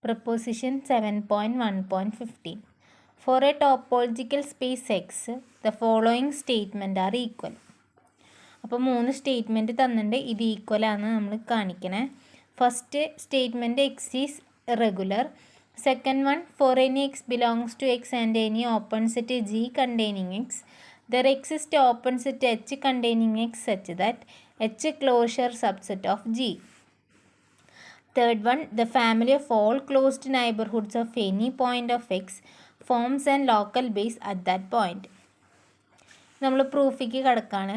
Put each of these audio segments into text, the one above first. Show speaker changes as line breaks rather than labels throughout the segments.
Proposition 7.1.15. For a topological space X, the following statement are equal. അപ്പോൾ 3 statement തന്നിട്ടുണ്ട്. ഇത് equal ആണ് നമ്മൾ കാണിക്കണേ. First statement X is regular. Second one, for any X belongs to X and any open set G containing X, there exist open set H containing X such that H closure subset of G. Third one, the family of all closed neighborhoods of any point of x forms an local base at that point. നമ്മൾ പ്രൂഫിക്ക് കിടക്കാണ്.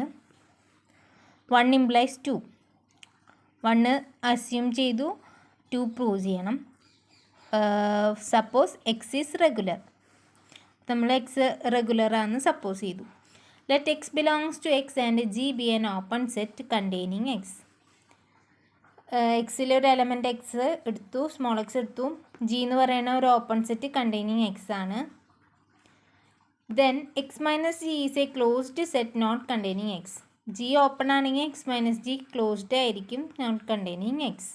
1 implies 2. 1 assume ചെയ്തു, 2 prove ചെയ്യണം. Suppose x is regular. നമ്മൾ x regular ആണെന്ന് suppose ചെയ്തു. Let x belongs to X and G be an open set containing x. എക്സിലൊരു element x എടുത്തു, small x എടുത്തു. ജി എന്ന് പറയുന്ന ഒരു ഓപ്പൺ സെറ്റ് കണ്ടെയ്നിങ് എക്സ് ആണ്. Then x minus G is a closed set not containing x. G open ആണെങ്കിൽ x minus G closed ആയിരിക്കും, not containing x.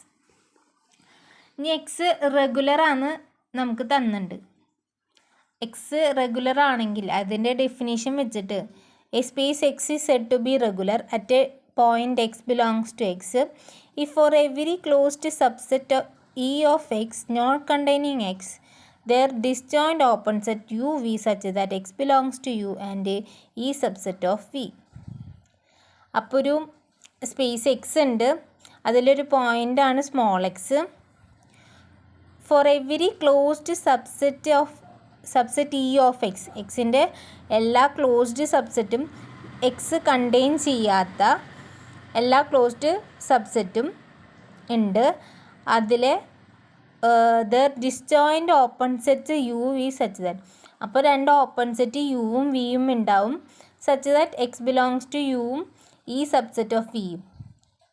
ഇനി എക്സ് റെഗുലർ ആണ് നമുക്ക് തന്നിട്ടുണ്ട്. എക്സ് റെഗുലർ ആണെങ്കിൽ അതിൻ്റെ ഡെഫിനേഷൻ വെച്ചിട്ട് a space X is said to be regular at a point x belongs to x if for every closed subset of E of x not containing x there disjoint open set U V such that x belongs to U and E subset of V. അപ്പോൾ ഒരു space X ഉണ്ട്, അതിലൊരു point ആണ് small X. For every closed subset E of X, എക്സിൻ്റെ എല്ലാ closed സബ്സെറ്റും X contain ചെയ്യാത്ത എല്ലാ closed സബ്സെറ്റും ഉണ്ട്. അതിലെ there disjoint open set U V such that, അപ്പോൾ 2 ഓപ്പൺ സെറ്റ് യുവും വിയും ഉണ്ടാവും. Such that x belongs to യുവും ഈ സബ്സെറ്റ് ഓഫ് വിയും.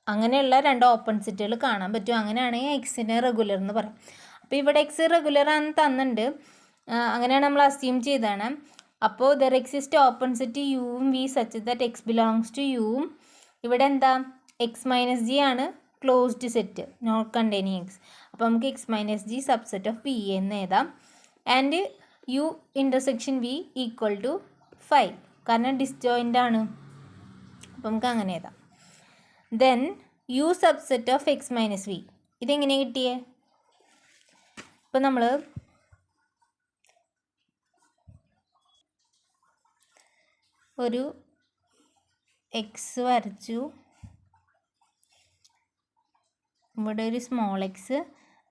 അങ്ങനെയുള്ള 2 ഓപ്പൺ സെറ്റുകൾ കാണാൻ പറ്റും. അങ്ങനെയാണെങ്കിൽ എക്സിനെ റെഗുലർ എന്ന് പറയും. അപ്പോൾ ഇവിടെ എക്സ് റെഗുലർ ആണെന്ന് തന്നിട്ടുണ്ട്, അങ്ങനെയാണ് നമ്മൾ അസ്യൂം ചെയ്താണ്. അപ്പോൾ ദർ എക്സിസ്റ്റ് ഓപ്പൺ സെറ്റ് യുവും V such that x belongs to യുവും. ഇവിടെ എന്താ, എക്സ് മൈനസ് ജി ആണ് closed set not containing x. അപ്പോൾ നമുക്ക് x minus G subset of V എന്ന് എഴുതാം. And U intersection V equal to 5, കാരണം ഡിസ്ജോയിൻ്റ് ആണ്. അപ്പോൾ നമുക്ക് അങ്ങനെ എഴുതാം. Then U subset of X minus V. ഇതെങ്ങനെ കിട്ടിയേ? ഇപ്പോൾ നമ്മൾ ഒരു എക്സ് വരച്ചു, ഇവിടെ ഒരു സ്മോൾ എക്സ്,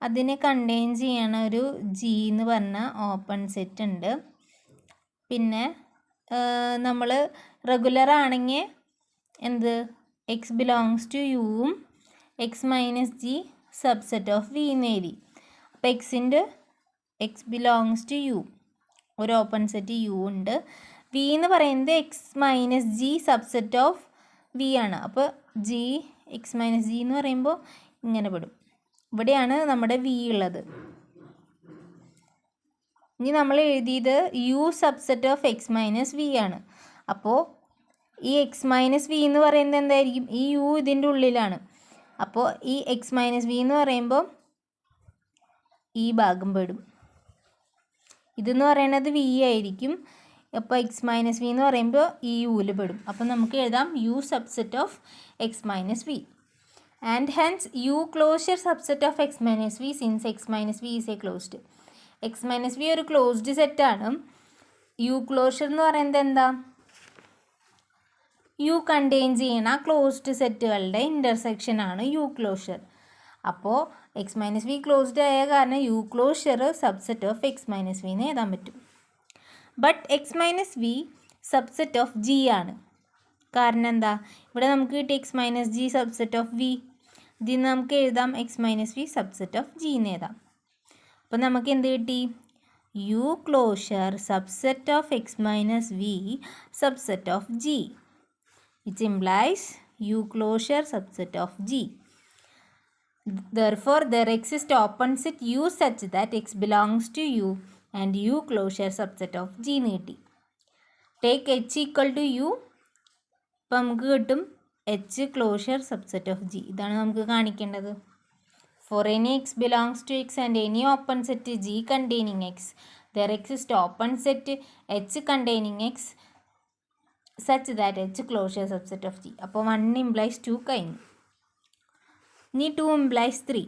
അതിനെ കണ്ടെയ്ൻ ചെയ്യണ ഒരു ജി എന്ന് പറഞ്ഞ ഓപ്പൺ സെറ്റ് ഉണ്ട്. പിന്നെ നമ്മൾ റെഗുലർ ആണെങ്കിൽ എന്ത്, എക്സ് ബിലോങ്സ് ടു യുവും x minus G subset of V എന്ന് എഴുതി. അപ്പോൾ എക്സ് ബിലോങ്സ് ടു യു, ഒരു ഓപ്പൺ സെറ്റ് യു ഉണ്ട്. വി എന്ന് പറയുന്നത് x minus G subset of V ആണ്. അപ്പോൾ ജി എക്സ് മൈനസ് ജി എന്ന് പറയുമ്പോൾ ഇങ്ങനെ പെടും. ഇവിടെയാണ് നമ്മുടെ വി ഉള്ളത്. ഇനി നമ്മൾ എഴുതിയത് U subset of X minus V ആണ്. അപ്പോൾ ഈ എക്സ് മൈനസ് വി എന്ന് പറയുന്നത് എന്തായിരിക്കും, ഈ യു ഇതിൻ്റെ ഉള്ളിലാണ്. അപ്പോൾ ഈ എക്സ് മൈനസ് വി എന്ന് പറയുമ്പോൾ ഈ ഭാഗം പെടും. ഇതെന്ന് പറയുന്നത് വി ആയിരിക്കും. അപ്പോൾ എക്സ് മൈനസ് വി എന്ന് പറയുമ്പോൾ ഈ യുവിൽ പെടും. അപ്പോൾ നമുക്ക് എഴുതാം U subset of X minus V. And hence U closure subset of X minus V since X minus V is a closed. X minus V ഒരു ക്ലോസ്ഡ് സെറ്റാണ്. യു ക്ലോഷർ എന്ന് പറയുന്നത് എന്താ, യു കണ്ടെയ്ൻ ചെയ്യണ ക്ലോസ്ഡ് സെറ്റുകളുടെ ഇൻ്റർസെക്ഷനാണ് U closure. അപ്പോൾ X minus V closed ആയ കാരണം U closure subset of X minus V എന്ന് എഴുതാൻ പറ്റും. But X minus V subset of G ആണ്. കാരണം എന്താ, ഇവിടെ നമുക്ക് കിട്ടി X minus G subset of V. ഇതിൽ നിന്ന് നമുക്ക് എഴുതാം X minus V subset of G എന്ന് എഴുതാം. അപ്പോൾ നമുക്ക് എന്ത് കിട്ടി, U closure subset of X minus V subset of G, which implies U closure subset of G. Therefore, there exists open set U such that x belongs to U and U closure subset of G എന്ന് കിട്ടി. Take H equal to U. അപ്പം നമുക്ക് കിട്ടും H closure subset of G. ഇതാണ് നമുക്ക് കാണിക്കേണ്ടത്. For any x belongs to X and any open set G containing X, there exists open set H containing X such that H closure subset of G. അപ്പോൾ 1 implies 2 കഴിഞ്ഞു. ഇനി 2 implies 3.